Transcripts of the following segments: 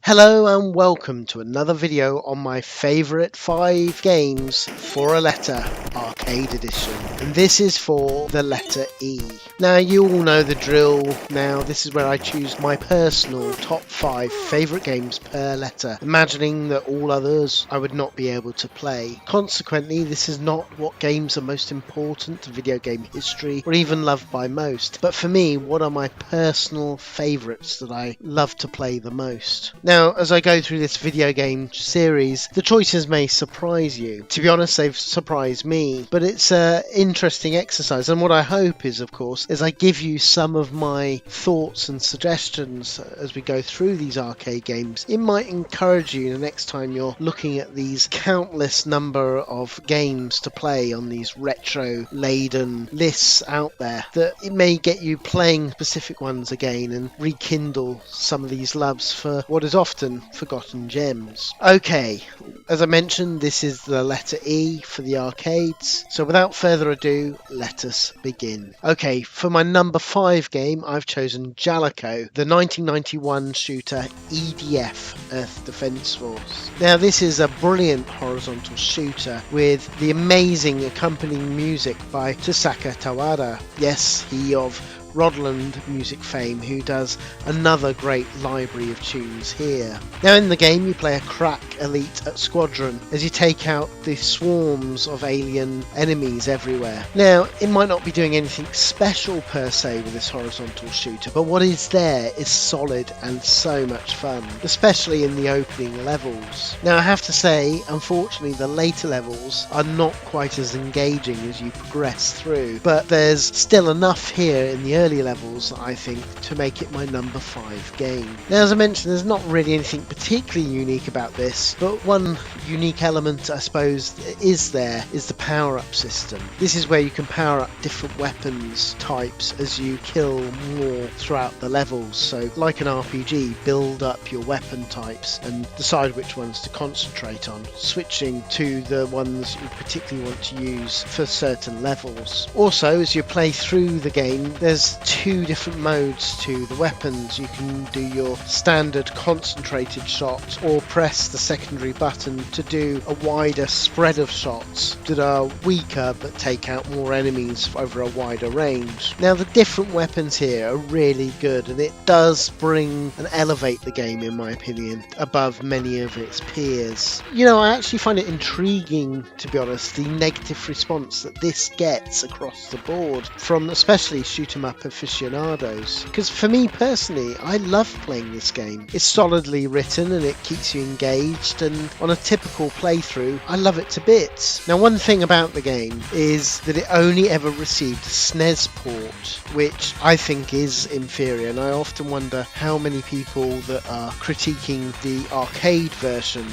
Hello and welcome to another video on my favourite 5 games for a letter arcade edition, and this is for the letter E. Now you all know the drill. Now this is where I choose my personal top 5 favourite games per letter, imagining that all others I would not be able to play. Consequently, this is not what games are most important to video game history or even loved by most, but for me, what are my personal favourites that I love to play the most. Now, as I go through this video game series, the choices may surprise you. To be honest, they've surprised me, but it's an interesting exercise, and what I hope is, of course, is I give you some of my thoughts and suggestions as we go through these arcade games. It might encourage you the next time you're looking at these countless number of games to play on these retro-laden lists out there, that it may get you playing specific ones again and rekindle some of these loves for what is often forgotten gems. Okay, as I mentioned, this is the letter E for the arcades, so without further ado, let us begin. Okay, for my number 5 game, I've chosen Jalico, the 1991 shooter EDF, Earth Defense Force. Now this is a brilliant horizontal shooter with the amazing accompanying music by Tasaka Tawada. Yes, he of Rodland music fame, who does another great library of tunes here. Now in the game you play a crack elite squadron as you take out the swarms of alien enemies everywhere. Now it might not be doing anything special per se with this horizontal shooter, but what is there is solid and so much fun, especially in the opening levels. Now I have to say, unfortunately the later levels are not quite as engaging as you progress through, but there's still enough here in the early levels, I think, to make it my number 5 game. Now as I mentioned, there's not really anything particularly unique about this, but one unique element I suppose is the power-up system. This is where you can power up different weapons types as you kill more throughout the levels, so like an RPG, build up your weapon types and decide which ones to concentrate on, switching to the ones you particularly want to use for certain levels. Also, as you play through the game, there's 2 different modes to the weapons. You can do your standard concentrated shots or press the secondary button to do a wider spread of shots that are weaker but take out more enemies over a wider range. Now the different weapons here are really good, and it does bring and elevate the game, in my opinion, above many of its peers. You know, I actually find it intriguing, to be honest, the negative response that this gets across the board from especially shoot 'em up aficionados, because for me personally, I love playing this game. It's solidly written and it keeps you engaged, and on a typical playthrough I love it to bits. Now one thing about the game is that it only ever received a SNES port, which I think is inferior, and I often wonder how many people that are critiquing the arcade version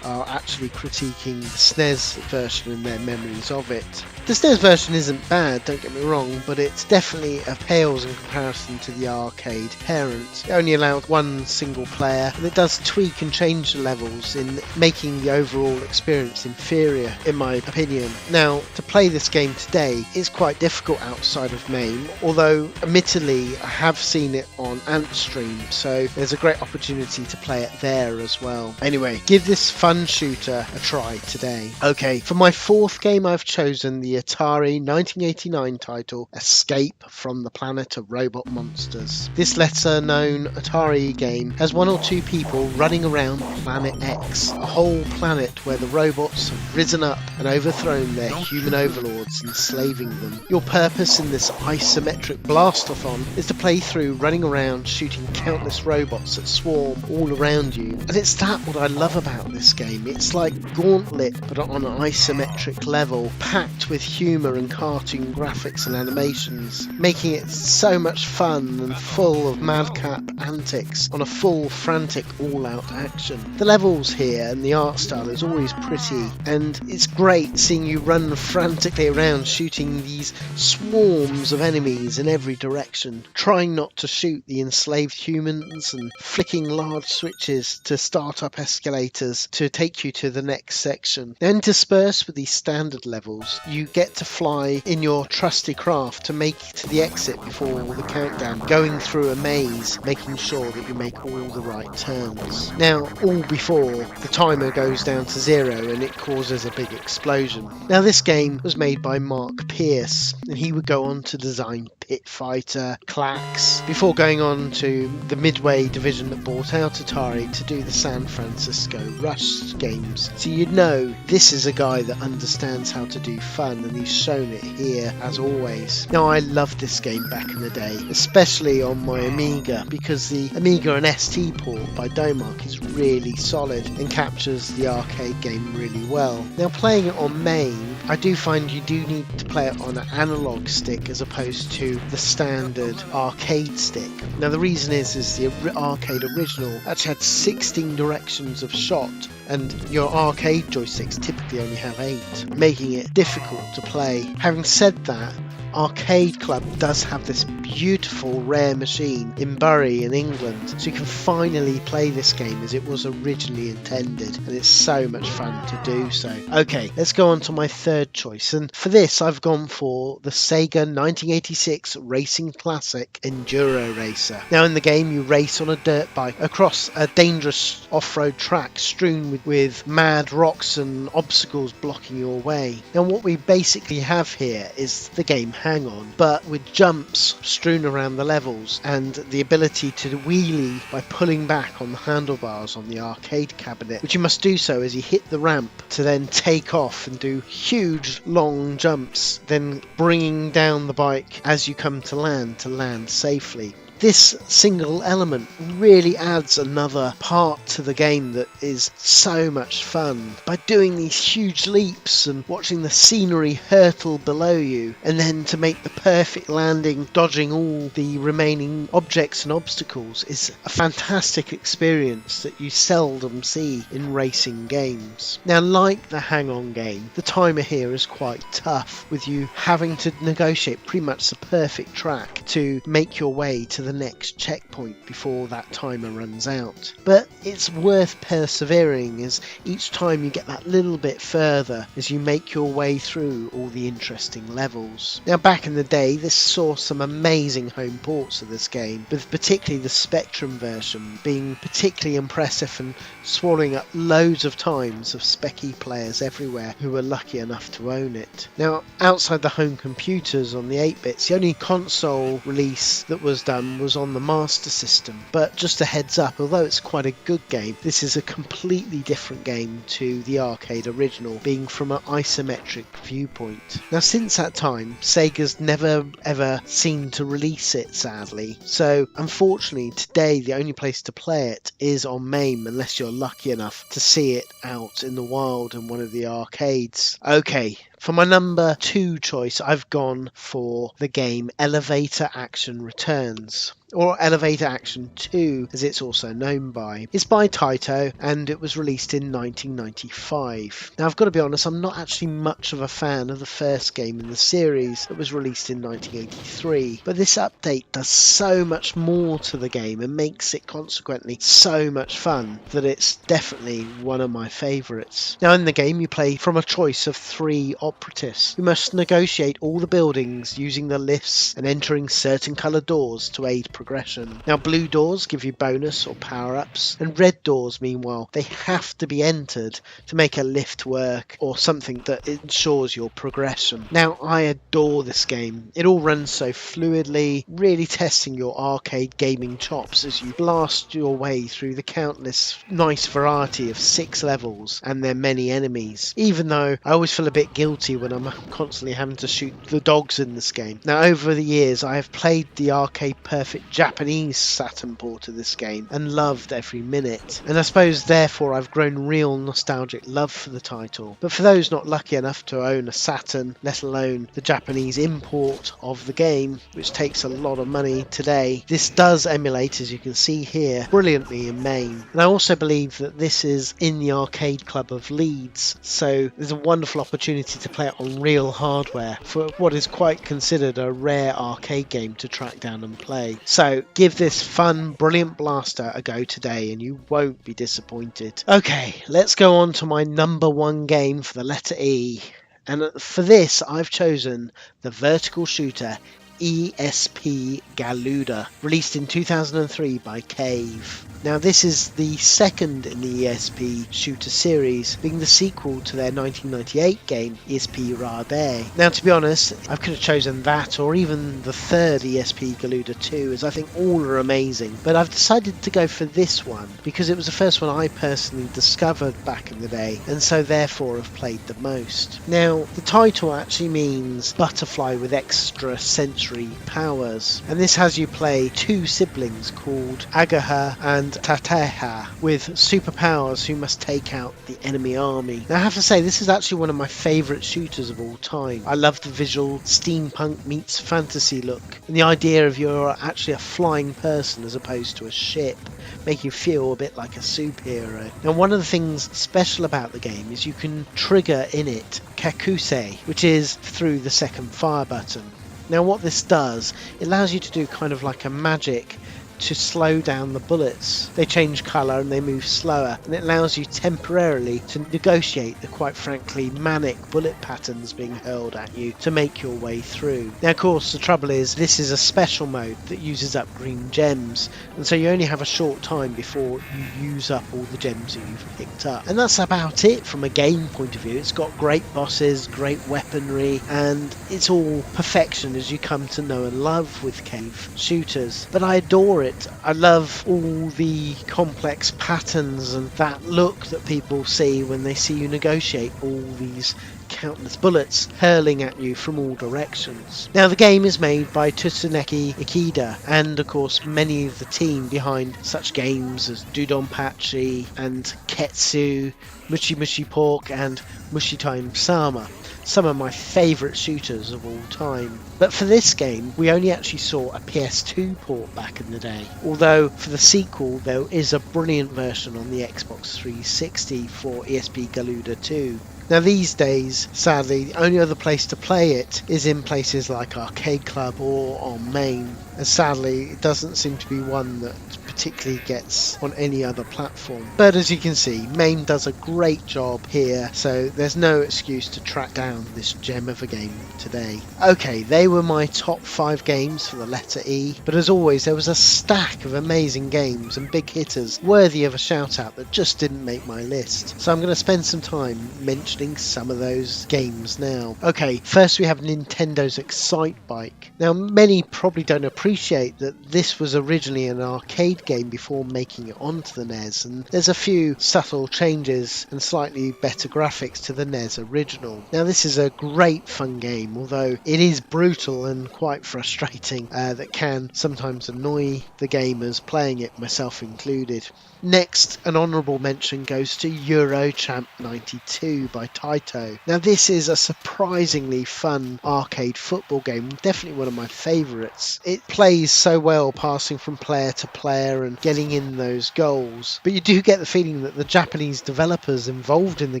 are actually critiquing the SNES version in their memories of it. The SNES version isn't bad, don't get me wrong, but it's definitely pales in comparison to the arcade parent. It only allowed one single player, and it does tweak and change the levels in making the overall experience inferior, in my opinion. Now, to play this game today is quite difficult outside of MAME, although admittedly I have seen it on Antstream, so there's a great opportunity to play it there as well. Anyway, give this fun shooter a try today. Okay, for my 4th game I've chosen the Atari 1989 title Escape from the Planet of Robot Monsters. This lesser known Atari game has 1 or 2 people running around Planet X, a whole planet where the robots have risen up and overthrown their human overlords, enslaving them. Your purpose in this isometric blast-off-on is to play through running around shooting countless robots that swarm all around you, and it's that what I love about this game. It's like Gauntlet but on an isometric level, packed with humour and cartoon graphics and animations, making it so much fun and full of madcap antics on a full frantic all-out action. The levels here and the art style is always pretty, and it's great seeing you run frantically around shooting these swarms of enemies in every direction, trying not to shoot the enslaved humans and flicking large switches to start up escalators to to take you to the next section. Now, interspersed with these standard levels, you get to fly in your trusty craft to make it to the exit before the countdown, going through a maze, making sure that you make all the right turns. Now, all before the timer goes down to 0 and it causes a big explosion. Now, this game was made by Mark Pierce, and he would go on to design Pit Fighter, Clax, before going on to the Midway division that bought out Atari to do the San Francisco Rush games. So you'd know this is a guy that understands how to do fun, and he's shown it here as always. Now, I loved this game back in the day, especially on my Amiga, because the Amiga and ST port by Domark is really solid and captures the arcade game really well. Now, playing it on MAME, I do find you do need to play it on an analog stick as opposed to the standard arcade stick. Now, the reason is the arcade original actually had 16 directions of shot, and your arcade joysticks typically only have 8, making it difficult to play. Having said that, Arcade Club does have this beautiful rare machine in Bury in England, so you can finally play this game as it was originally intended, and it's so much fun to do so. Okay, let's go on to my third choice, and for this I've gone for the Sega 1986 Racing Classic Enduro Racer. Now, in the game you race on a dirt bike across a dangerous off-road track strewn with mad rocks and obstacles blocking your way. Now, what we basically have here is the game Hang On, but with jumps strewn around the levels and the ability to wheelie by pulling back on the handlebars on the arcade cabinet, which you must do so as you hit the ramp to then take off and do huge long jumps, then bringing down the bike as you come to land safely. This single element really adds another part to the game that is so much fun. By doing these huge leaps and watching the scenery hurtle below you, and then to make the perfect landing, dodging all the remaining objects and obstacles, is a fantastic experience that you seldom see in racing games. Now, like the Hang On game, the timer here is quite tough, with you having to negotiate pretty much the perfect track to make your way to the next checkpoint before that timer runs out. But it's worth persevering, as each time you get that little bit further as you make your way through all the interesting levels. Now, back in the day, this saw some amazing home ports of this game, with particularly the Spectrum version being particularly impressive and swallowing up loads of times of specky players everywhere who were lucky enough to own it. Now, outside the home computers on the 8-bits, the only console release that was done was on the Master System. But just a heads up, although it's quite a good game, this is a completely different game to the arcade original, being from an isometric viewpoint. Now, since that time, Sega's never ever seemed to release it, sadly, so unfortunately today the only place to play it is on MAME, unless you're lucky enough to see it out in the wild in one of the arcades. Okay, for my number 2 choice, I've gone for the game Elevator Action Returns, or Elevator Action 2 as it's also known by. It's by Taito and it was released in 1995. Now, I've got to be honest, I'm not actually much of a fan of the first game in the series that was released in 1983, but this update does so much more to the game and makes it consequently so much fun that it's definitely one of my favourites. Now, in the game you play from a choice of 3 operatives who must negotiate all the buildings using the lifts and entering certain coloured doors to aid progression. Now, blue doors give you bonus or power-ups, and red doors, meanwhile, they have to be entered to make a lift work or something that ensures your progression. Now, I adore this game. It all runs so fluidly, really testing your arcade gaming chops as you blast your way through the countless nice variety of 6 levels and their many enemies, even though I always feel a bit guilty when I'm constantly having to shoot the dogs in this game. Now, over the years, I have played the arcade perfect Japanese Saturn port of this game and loved every minute, and I suppose therefore I've grown real nostalgic love for the title. But for those not lucky enough to own a Saturn, let alone the Japanese import of the game, which takes a lot of money today, this does emulate, as you can see here, brilliantly in MAME. And I also believe that this is in the Arcade Club of Leeds, so there's a wonderful opportunity to play it on real hardware for what is quite considered a rare arcade game to track down and play. So give this fun, brilliant blaster a go today and you won't be disappointed. Okay, let's go on to my number one game for the letter E. And for this, I've chosen the vertical shooter ESP Galuda, released in 2003 by Cave. Now this is the second in the ESP shooter series, being the sequel to their 1998 game ESP Rabe. Now to be honest, I could have chosen that or even the third ESP Galuda 2, as I think all are amazing, but I've decided to go for this one because it was the first one I personally discovered back in the day, and so therefore have played the most. Now the title actually means butterfly with extra sensory powers, and this has you play two siblings called Agaha and Tateha with superpowers who must take out the enemy army. Now I have to say, this is actually one of my favourite shooters of all time. I love the visual steampunk meets fantasy look, and the idea of you're actually a flying person as opposed to a ship, make you feel a bit like a superhero. Now one of the things special about the game is you can trigger in it Kakuse, which is through the second fire button. Now what this does, it allows you to do kind of like a magic to slow down the bullets. They change colour and they move slower, and it allows you temporarily to negotiate the quite frankly manic bullet patterns being hurled at you to make your way through. Now of course the trouble is this is a special mode that uses up green gems, and so you only have a short time before you use up all the gems that you've picked up. And that's about it from a game point of view. It's got great bosses, great weaponry, and it's all perfection as you come to know and love with Cave shooters. But I adore it. I love all the complex patterns and that look that people see when they see you negotiate all these countless bullets hurling at you from all directions. Now the game is made by Tsuneki Ikeda, and of course many of the team behind such games as Dudonpachi and Ketsu, Mushi Mushi Pork and Mushi Time Sama. Some of my favourite shooters of all time. But for this game, we only actually saw a PS2 port back in the day. Although for the sequel, there is a brilliant version on the Xbox 360 for ESP Galuda 2. Now these days, sadly, the only other place to play it is in places like Arcade Club or on MAME, and sadly it doesn't seem to be one that particularly gets on any other platform. But as you can see, MAME does a great job here, so there's no excuse to track down this gem of a game today. Okay, they were my top 5 games for the letter E, but as always there was a stack of amazing games and big hitters worthy of a shout out that just didn't make my list. So I'm going to spend some time mentioning some of those games now. Okay, first we have Nintendo's Excite Bike. Now many probably don't appreciate that this was originally an arcade game before making it onto the NES, and there's a few subtle changes and slightly better graphics to the NES original. Now this is a great fun game, although it is brutal and quite frustrating, that can sometimes annoy the gamers playing it, myself included. Next, an honourable mention goes to Euro Champ 92 by Taito. Now this is a surprisingly fun arcade football game, definitely one of my favourites. It plays so well passing from player to player and getting in those goals, but you do get the feeling that the Japanese developers involved in the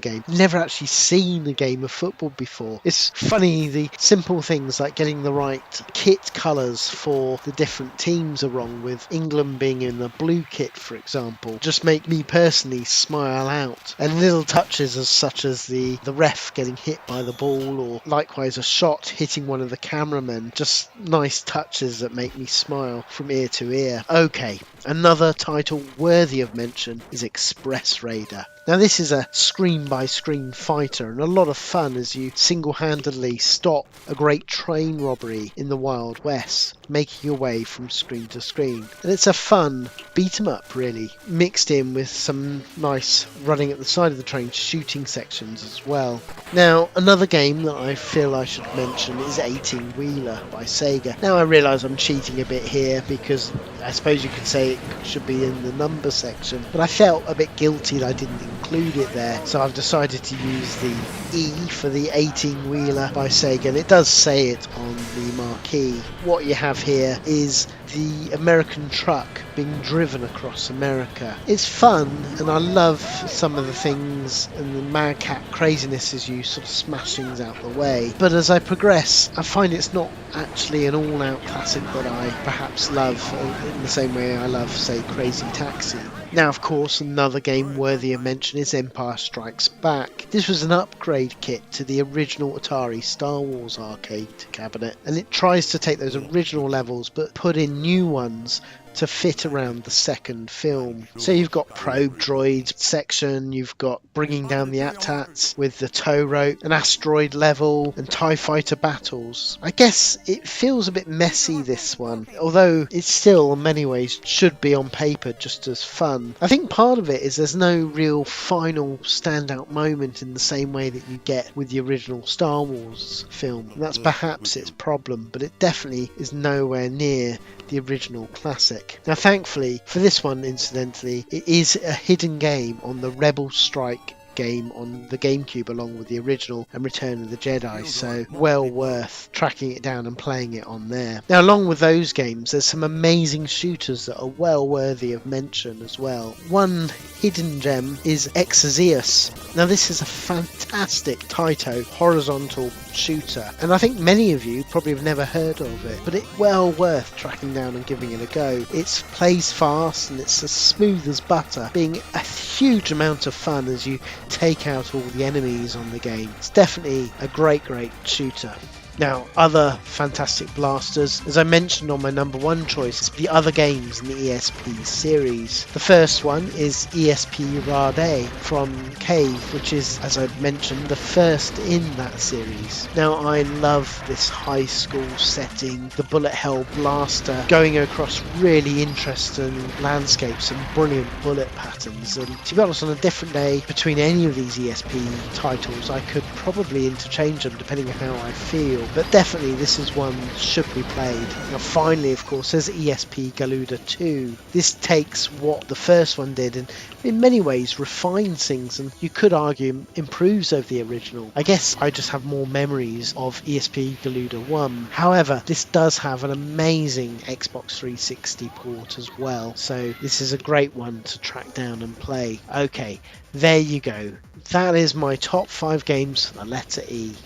game never actually seen a game of football before. It's funny, the simple things like getting the right kit colours for the different teams are wrong, with England being in the blue kit for example, just make me personally smile out. And little touches as such as the ref getting hit by the ball, or likewise a shot hitting one of the cameramen, just nice touches that make me smile from ear to ear. Okay, another title worthy of mention is Express Raider. Now this is a screen-by-screen fighter and a lot of fun as you single-handedly stop a great train robbery in the Wild West, making your way from screen to screen. And it's a fun beat-em-up really, mixed in with some nice running at the side of the train shooting sections as well. Now another game that I feel I should mention is 18 Wheeler by Sega. Now I realise I'm cheating a bit here because I suppose you could say it should be in the number section, but I felt a bit guilty that I didn't include include it there, so I've decided to use the E for the 18-wheeler by Sega, and it does say it on the marquee. What you have here is the American truck being driven across America. It's fun, and I love some of the things and the madcap craziness as you sort of smash things out the way. But as I progress, I find it's not actually an all-out classic that I perhaps love in the same way I love, say, Crazy Taxi. Now, of course, another game worthy of mention is Empire Strikes Back. This was an upgrade kit to the original Atari Star Wars arcade cabinet, and it tries to take those original levels but put in new ones to fit around the second film. So you've got probe droids section, you've got bringing down the AT-ATs with the tow rope, an asteroid level, and TIE fighter battles. I guess it feels a bit messy, this one, although it still in many ways should be on paper just as fun. I think part of it is there's no real final standout moment in the same way that you get with the original Star Wars film. And that's perhaps its problem, but it definitely is nowhere near the original classic. Now, thankfully for this one, incidentally, it is a hidden game on the Rebel Strike game on the GameCube along with the original and Return of the Jedi, so well worth tracking it down and playing it on there. Now, along with those games, there's some amazing shooters that are well worthy of mention as well. One hidden gem is Exorzeus. Now, this is a fantastic Taito horizontal shooter, and I think many of you probably have never heard of it, but it's well worth tracking down and giving it a go. It plays fast and it's as smooth as butter, being a huge amount of fun as you take out all the enemies on the game. It's definitely a great shooter. Now, other fantastic blasters, as I mentioned on my number one choice, is the other games in the ESP series. The first one is ESP Rade from Cave, which is, as I mentioned, the first in that series. Now, I love this high school setting, the bullet hell blaster going across really interesting landscapes and brilliant bullet patterns. And to be honest, on a different day between any of these ESP titles, I could probably interchange them depending on how I feel. But definitely this is one that should be played. Now finally, of course, there's ESP Galuda 2. This takes what the first one did and in many ways refines things, and you could argue improves over the original. I guess I just have more memories of ESP Galuda 1. However, this does have an amazing Xbox 360 port as well, so this is a great one to track down and play. Okay, there you go. That is my top 5 games for the letter E.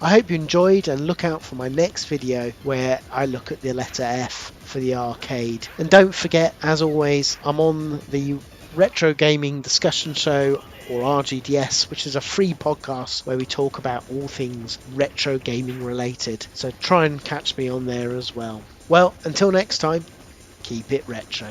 I hope you enjoyed, and look out for my next video where I look at the letter F for the arcade. And don't forget, as always, I'm on the Retro Gaming Discussion Show, or RGDS, which is a free podcast where we talk about all things retro gaming related. So try and catch me on there as well. Well, until next time, keep it retro.